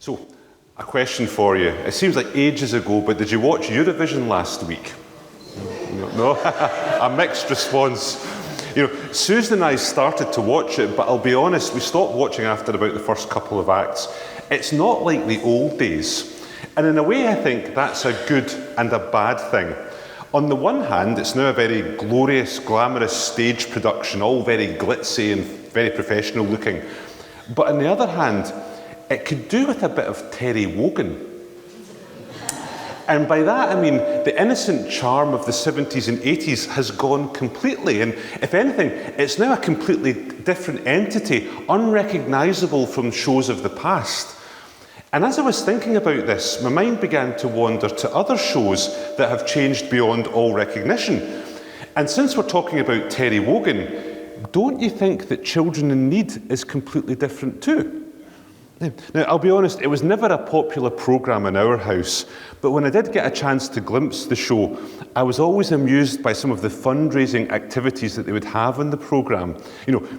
So, a question for you. It seems like ages ago, but did you watch Eurovision last week? No? A mixed response. Susan and I started to watch it, but I'll be honest, we stopped watching after about the first couple of acts. It's not like the old days. And in a way, I think that's a good and a bad thing. On the one hand, it's now a very glorious, glamorous stage production, all very glitzy and very professional looking. But on the other hand, it could do with a bit of Terry Wogan. And by that I mean the innocent charm of the 70s and 80s has gone completely. And if anything, it's now a completely different entity, unrecognisable from shows of the past. And as I was thinking about this, my mind began to wander to other shows that have changed beyond all recognition. And since we're talking about Terry Wogan, don't you think that Children in Need is completely different too? Now, I'll be honest, it was never a popular programme in our house, but when I did get a chance to glimpse the show, I was always amused by some of the fundraising activities that they would have in the programme.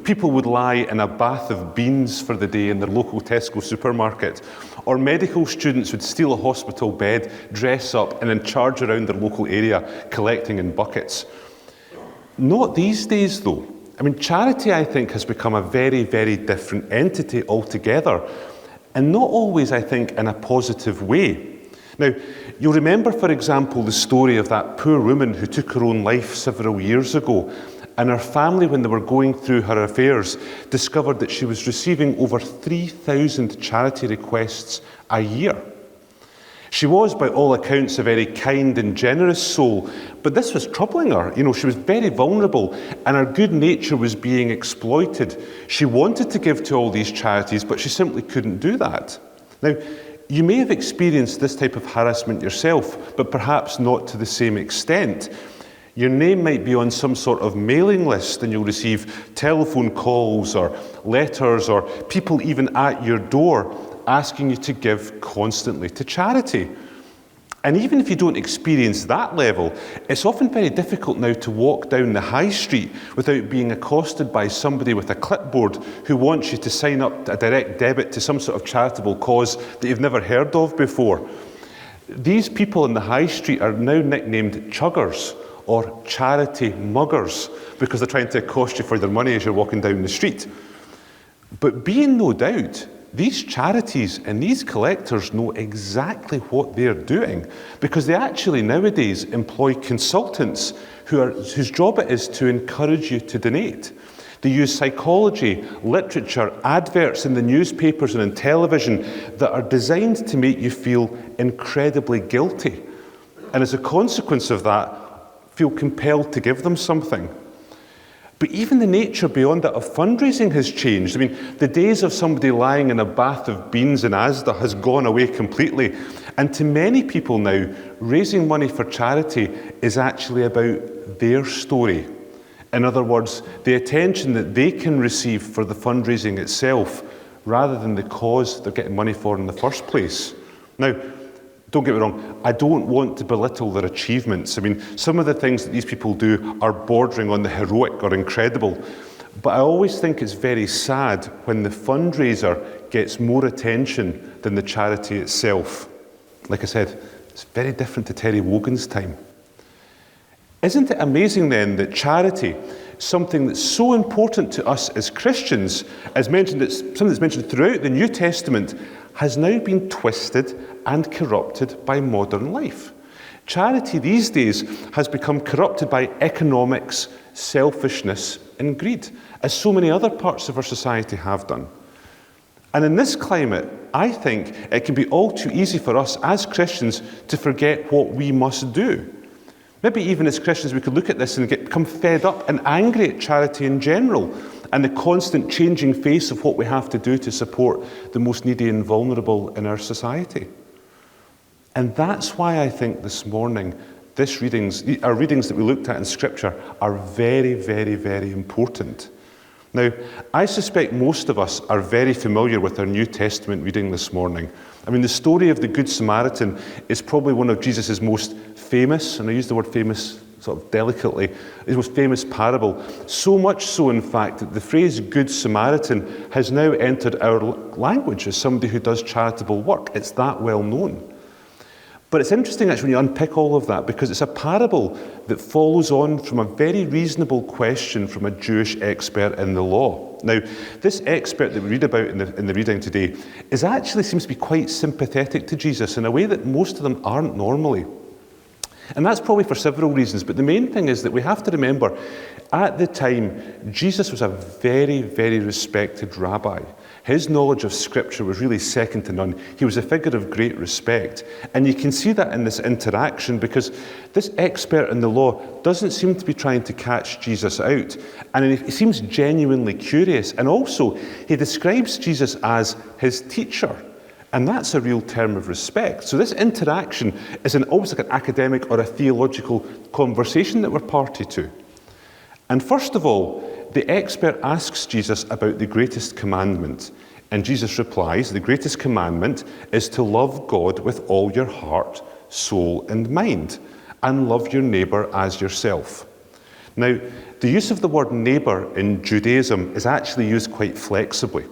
People would lie in a bath of beans for the day in their local Tesco supermarket, or medical students would steal a hospital bed, dress up, and then charge around their local area, collecting in buckets. Not these days, though. Charity, I think, has become a very, very different entity altogether, and not always, I think, in a positive way. Now, you'll remember, for example, the story of that poor woman who took her own life several years ago, and her family, when they were going through her affairs, discovered that she was receiving over 3,000 charity requests a year. She was, by all accounts, a very kind and generous soul, but this was troubling her. She was very vulnerable, and her good nature was being exploited. She wanted to give to all these charities, but she simply couldn't do that. Now, you may have experienced this type of harassment yourself, but perhaps not to the same extent. Your name might be on some sort of mailing list, and you'll receive telephone calls or letters, or people even at your door asking you to give constantly to charity. And even if you don't experience that level, it's often very difficult now to walk down the high street without being accosted by somebody with a clipboard who wants you to sign up a direct debit to some sort of charitable cause that you've never heard of before. These people in the high street are now nicknamed chuggers or charity muggers because they're trying to accost you for their money as you're walking down the street. But be in no doubt, these charities and these collectors know exactly what they're doing because they actually nowadays employ consultants whose job it is to encourage you to donate. They use psychology, literature, adverts in the newspapers and in television that are designed to make you feel incredibly guilty. And as a consequence of that, feel compelled to give them something. But even the nature beyond that of fundraising has changed. The days of somebody lying in a bath of beans in Asda has gone away completely. And to many people now, raising money for charity is actually about their story. In other words, the attention that they can receive for the fundraising itself, rather than the cause they're getting money for in the first place. Now, don't get me wrong, I don't want to belittle their achievements. Some of the things that these people do are bordering on the heroic or incredible. But I always think it's very sad when the fundraiser gets more attention than the charity itself. Like I said, it's very different to Terry Wogan's time. Isn't it amazing then that charity, something that's so important to us as Christians, something that's mentioned throughout the New Testament, has now been twisted and corrupted by modern life. Charity these days has become corrupted by economics, selfishness, and greed, as so many other parts of our society have done. And in this climate, I think it can be all too easy for us as Christians to forget what we must do. Maybe even as Christians we could look at this and become fed up and angry at charity in general and the constant changing face of what we have to do to support the most needy and vulnerable in our society. And that's why I think this morning our readings that we looked at in Scripture are very, very, very important. Now, I suspect most of us are very familiar with our New Testament reading this morning. The story of the Good Samaritan is probably one of Jesus' most famous, and I use the word famous sort of delicately, his most famous parable. So much so, in fact, that the phrase Good Samaritan has now entered our language as somebody who does charitable work. It's that well known. But it's interesting actually when you unpick all of that, because it's a parable that follows on from a very reasonable question from a Jewish expert in the law. Now, this expert that we read about in the reading today actually seems to be quite sympathetic to Jesus in a way that most of them aren't normally. And that's probably for several reasons, but the main thing is that we have to remember, at the time, Jesus was a very, very respected rabbi. His knowledge of Scripture was really second to none. He was a figure of great respect. And you can see that in this interaction, because this expert in the law doesn't seem to be trying to catch Jesus out. And he seems genuinely curious. And also, he describes Jesus as his teacher. And that's a real term of respect. So this interaction is almost like an academic or a theological conversation that we're party to. And first of all, the expert asks Jesus about the greatest commandment. And Jesus replies, the greatest commandment is to love God with all your heart, soul, and mind, and love your neighbour as yourself. Now, the use of the word neighbour in Judaism is actually used quite flexibly.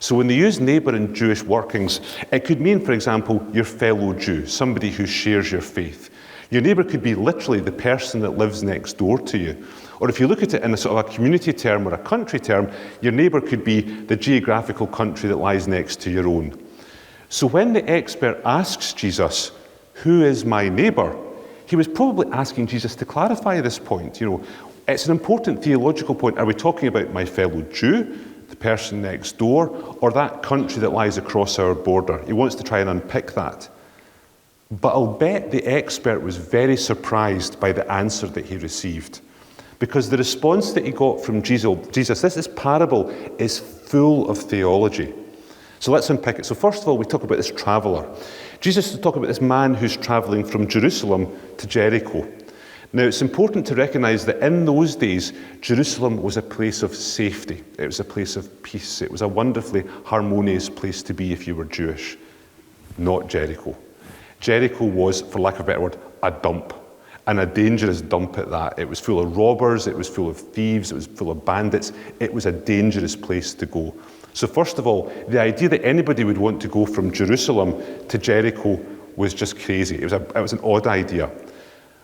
So when they use neighbour in Jewish workings, it could mean, for example, your fellow Jew, somebody who shares your faith. Your neighbour could be literally the person that lives next door to you. Or if you look at it in a sort of a community term or a country term, your neighbour could be the geographical country that lies next to your own. So when the expert asks Jesus, who is my neighbour? He was probably asking Jesus to clarify this point. It's an important theological point. Are we talking about my fellow Jew, the person next door, or that country that lies across our border? He wants to try and unpick that. But I'll bet the expert was very surprised by the answer that he received. Because the response that he got from Jesus, this parable is full of theology. So let's unpick it. So first of all, we talk about this traveller. Jesus is talking about this man who's travelling from Jerusalem to Jericho. Now, it's important to recognise that in those days, Jerusalem was a place of safety. It was a place of peace. It was a wonderfully harmonious place to be if you were Jewish. Not Jericho. Jericho was, for lack of a better word, a dump. And a dangerous dump at that. It was full of robbers, it was full of thieves, it was full of bandits. It was a dangerous place to go. So first of all, the idea that anybody would want to go from Jerusalem to Jericho was just crazy. It was an odd idea.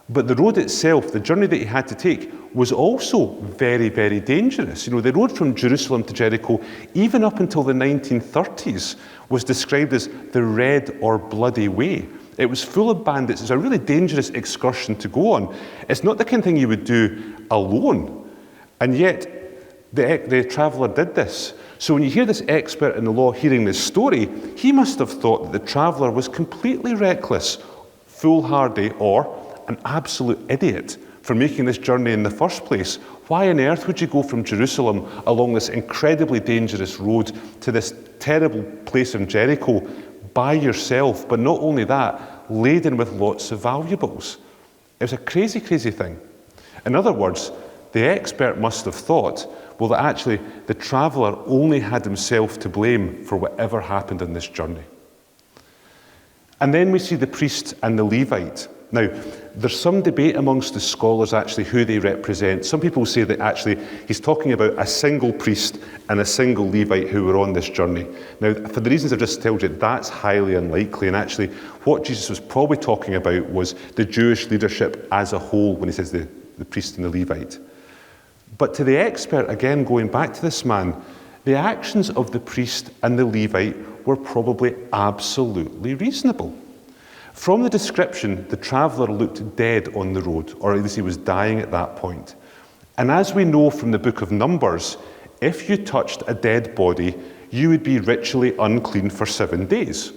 But the road itself, the journey that he had to take, was also very, very dangerous. The road from Jerusalem to Jericho, even up until the 1930s, was described as the Red or Bloody Way. It was full of bandits. It's a really dangerous excursion to go on. It's not the kind of thing you would do alone. And yet, the traveller did this. So when you hear this expert in the law hearing this story, he must have thought that the traveller was completely reckless, foolhardy, or an absolute idiot for making this journey in the first place. Why on earth would you go from Jerusalem along this incredibly dangerous road to this terrible place in Jericho by yourself, but not only that, laden with lots of valuables? It was a crazy, crazy thing. In other words, the expert must have thought, well, that actually the traveller only had himself to blame for whatever happened in this journey. And then we see the priest and the Levite. Now, there's some debate amongst the scholars actually who they represent. Some people say that actually he's talking about a single priest and a single Levite who were on this journey. Now, for the reasons I've just told you, that's highly unlikely. And actually, what Jesus was probably talking about was the Jewish leadership as a whole when he says the priest and the Levite. But to the expert, again, going back to this man, the actions of the priest and the Levite were probably absolutely reasonable. From the description, the traveller looked dead on the road, or at least he was dying at that point. And as we know from the book of Numbers, if you touched a dead body, you would be ritually unclean for 7 days.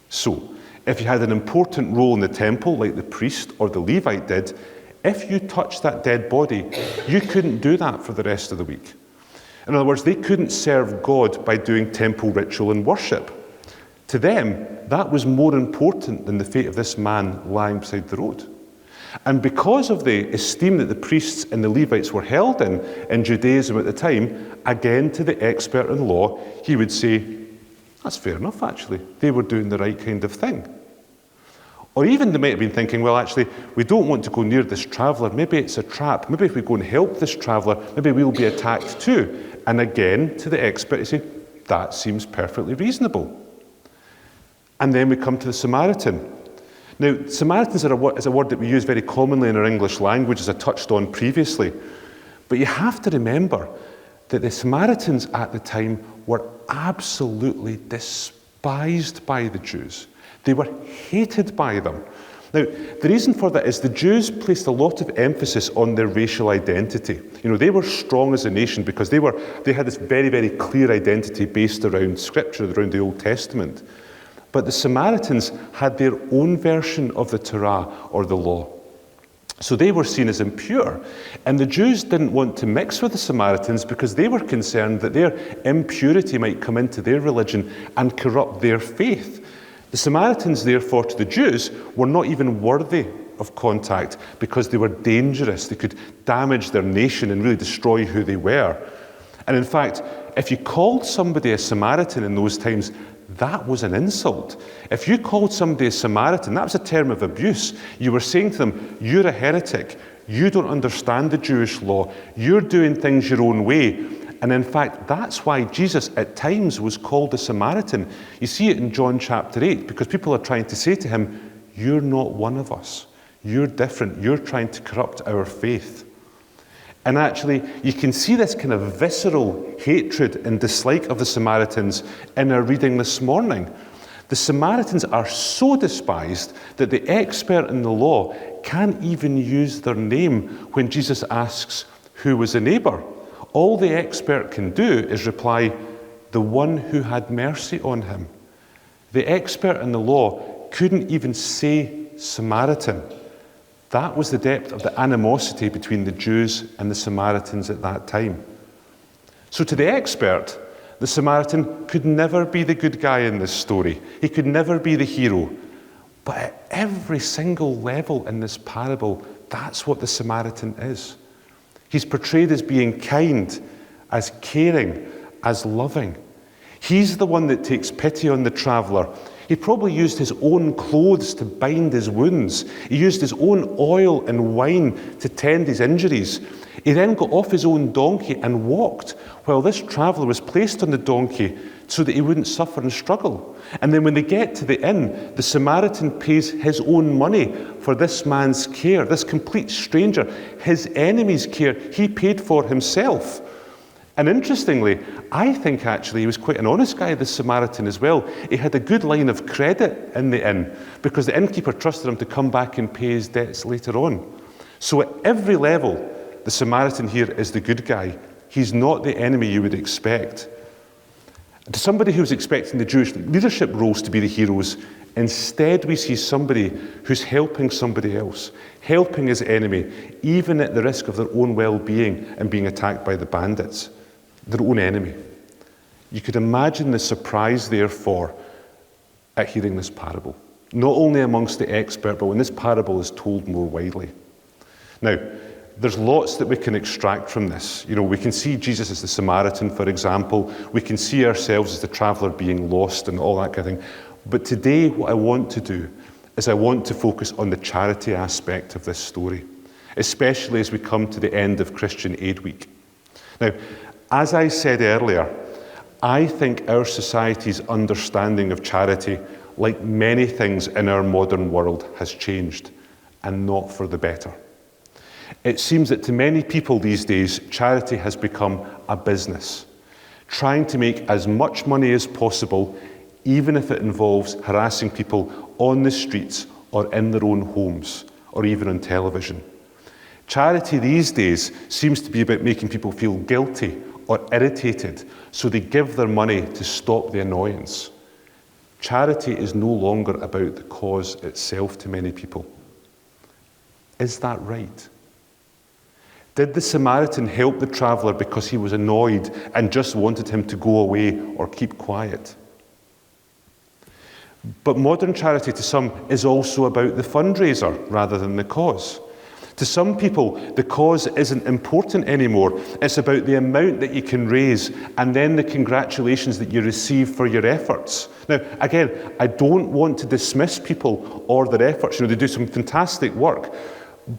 So, if you had an important role in the temple, like the priest or the Levite did, if you touched that dead body, you couldn't do that for the rest of the week. In other words, they couldn't serve God by doing temple ritual and worship. To them, that was more important than the fate of this man lying beside the road. And because of the esteem that the priests and the Levites were held in Judaism at the time, again to the expert in law, he would say, that's fair enough actually. They were doing the right kind of thing. Or even they might have been thinking, well, actually, we don't want to go near this traveller. Maybe it's a trap. Maybe if we go and help this traveller, maybe we'll be attacked too. And again, to the expert, you say, that seems perfectly reasonable. And then we come to the Samaritan. Now, Samaritans is a word that we use very commonly in our English language, as I touched on previously. But you have to remember that the Samaritans at the time were absolutely despised by the Jews. They were hated by them. Now, the reason for that is the Jews placed a lot of emphasis on their racial identity. You know, they were strong as a nation because they had this very, very clear identity based around Scripture, around the Old Testament. But the Samaritans had their own version of the Torah, or the law. So they were seen as impure. And the Jews didn't want to mix with the Samaritans because they were concerned that their impurity might come into their religion and corrupt their faith. The Samaritans, therefore, to the Jews, were not even worthy of contact because they were dangerous. They could damage their nation and really destroy who they were. And in fact, if you called somebody a Samaritan in those times, that was an insult. If you called somebody a Samaritan, that was a term of abuse. You were saying to them, you're a heretic. You don't understand the Jewish law. You're doing things your own way. And in fact, that's why Jesus at times was called a Samaritan. You see it in John chapter 8, because people are trying to say to him, you're not one of us. You're different. You're trying to corrupt our faith. And actually, you can see this kind of visceral hatred and dislike of the Samaritans in our reading this morning. The Samaritans are so despised that the expert in the law can't even use their name when Jesus asks who was a neighbour. All the expert can do is reply, the one who had mercy on him. The expert in the law couldn't even say Samaritan. That was the depth of the animosity between the Jews and the Samaritans at that time. So to the expert, the Samaritan could never be the good guy in this story. He could never be the hero. But at every single level in this parable, that's what the Samaritan is. He's portrayed as being kind, as caring, as loving. He's the one that takes pity on the traveller. He probably used his own clothes to bind his wounds. He used his own oil and wine to tend his injuries. He then got off his own donkey and walked while this traveller was placed on the donkey so that he wouldn't suffer and struggle. And then when they get to the inn, the Samaritan pays his own money for this man's care, this complete stranger, his enemy's care. He paid for himself. And interestingly, I think actually he was quite an honest guy, this Samaritan as well. He had a good line of credit in the inn because the innkeeper trusted him to come back and pay his debts later on. So at every level, the Samaritan here is the good guy. He's not the enemy you would expect. To somebody who's expecting the Jewish leadership roles to be the heroes, instead we see somebody who's helping somebody else, helping his enemy, even at the risk of their own well-being and being attacked by the bandits, their own enemy. You could imagine the surprise, therefore, at hearing this parable, not only amongst the expert, but when this parable is told more widely. Now, there's lots that we can extract from this. You know, we can see Jesus as the Samaritan, for example. We can see ourselves as the traveller being lost and all that kind of thing. But today, what I want to do is I want to focus on the charity aspect of this story, especially as we come to the end of Christian Aid Week. Now, as I said earlier, I think our society's understanding of charity, like many things in our modern world, has changed, and not for the better. It seems that to many people these days, charity has become a business, trying to make as much money as possible, even if it involves harassing people on the streets or in their own homes, or even on television. Charity these days seems to be about making people feel guilty or irritated, so they give their money to stop the annoyance. Charity is no longer about the cause itself to many people. Is that right? Did the Samaritan help the traveller because he was annoyed and just wanted him to go away or keep quiet? But modern charity to some is also about the fundraiser rather than the cause. To some people, the cause isn't important anymore. It's about the amount that you can raise and then the congratulations that you receive for your efforts. Now, again, I don't want to dismiss people or their efforts. They do some fantastic work.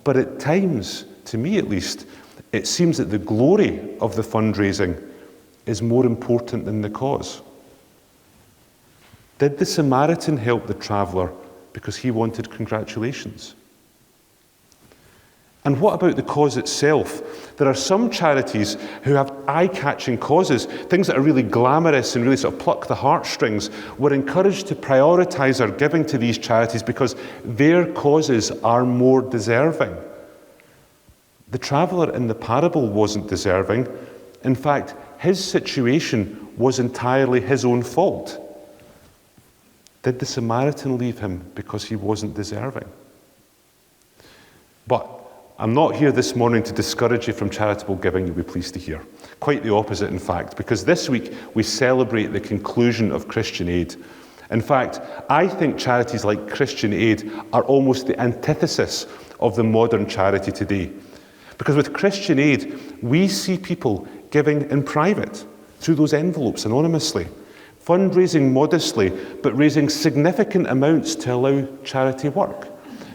But at times, to me at least, it seems that the glory of the fundraising is more important than the cause. Did the Samaritan help the traveller because he wanted congratulations? And what about the cause itself? There are some charities who have eye-catching causes, things that are really glamorous and really sort of pluck the heartstrings. We're encouraged to prioritise our giving to these charities because their causes are more deserving. The traveller in the parable wasn't deserving. In fact, his situation was entirely his own fault. Did the Samaritan leave him because he wasn't deserving? But I'm not here this morning to discourage you from charitable giving, you'll be pleased to hear. Quite the opposite, in fact, because this week we celebrate the conclusion of Christian Aid. In fact, I think charities like Christian Aid are almost the antithesis of the modern charity today. Because with Christian Aid, we see people giving in private, through those envelopes, anonymously, fundraising modestly, but raising significant amounts to allow charity work.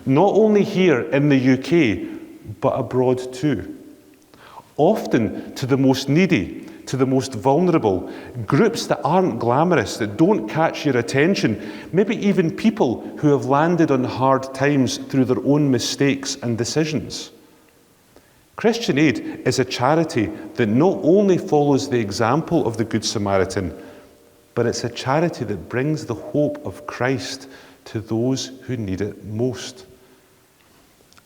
Not only here in the UK, but abroad too. Often to the most needy, to the most vulnerable, groups that aren't glamorous, that don't catch your attention, maybe even people who have landed on hard times through their own mistakes and decisions. Christian Aid is a charity that not only follows the example of the Good Samaritan, but it's a charity that brings the hope of Christ to those who need it most.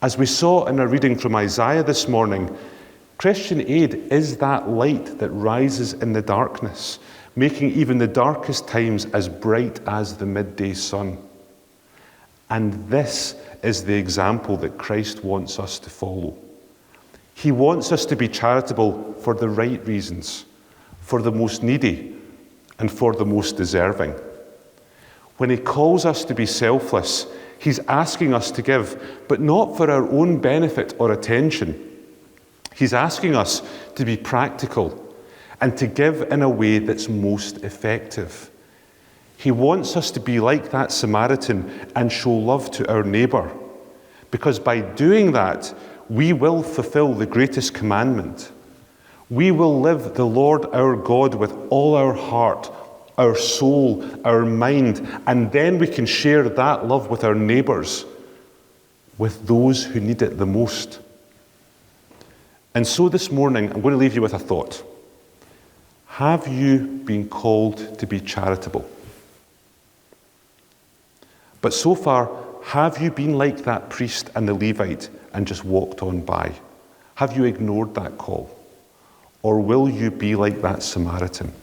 As we saw in our reading from Isaiah this morning, Christian Aid is that light that rises in the darkness, making even the darkest times as bright as the midday sun. And this is the example that Christ wants us to follow. He wants us to be charitable for the right reasons, for the most needy, and for the most deserving. When he calls us to be selfless, he's asking us to give, but not for our own benefit or attention. He's asking us to be practical and to give in a way that's most effective. He wants us to be like that Samaritan and show love to our neighbour, because by doing that, we will fulfill the greatest commandment. We will live the Lord our God with all our heart, our soul, our mind, and then we can share that love with our neighbours, with those who need it the most. And so this morning, I'm going to leave you with a thought. Have you been called to be charitable? But so far, have you been like that priest and the Levite and just walked on by? Have you ignored that call? Or will you be like that Samaritan?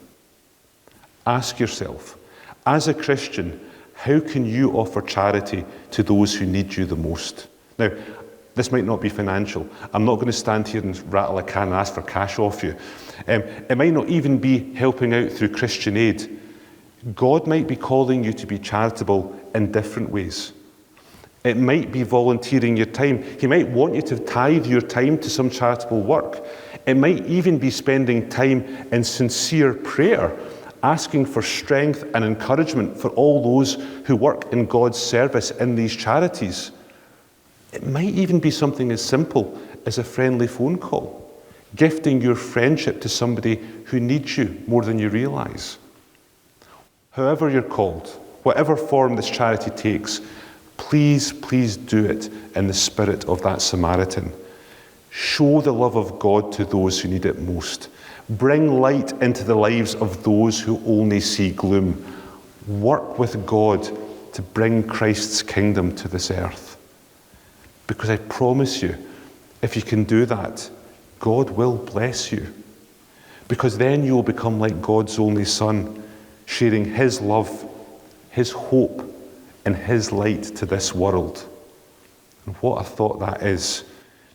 Ask yourself, as a Christian, how can you offer charity to those who need you the most? Now, this might not be financial. I'm not going to stand here and rattle a can and ask for cash off you. It might not even be helping out through Christian Aid. God might be calling you to be charitable in different ways. It might be volunteering your time. He might want you to tithe your time to some charitable work. It might even be spending time in sincere prayer, asking for strength and encouragement for all those who work in God's service in these charities. It might even be something as simple as a friendly phone call, gifting your friendship to somebody who needs you more than you realise. However you're called, whatever form this charity takes, please do it in the spirit of that Samaritan. Show the love of God to those who need it most. Bring light into the lives of those who only see gloom. Work with God to bring Christ's kingdom to this earth. Because I promise you, if you can do that, God will bless you. Because then you will become like God's only Son, sharing his love, his hope, and his light to this world. And what a thought that is,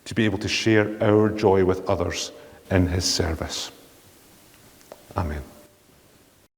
to be able to share our joy with others in his service. Amen.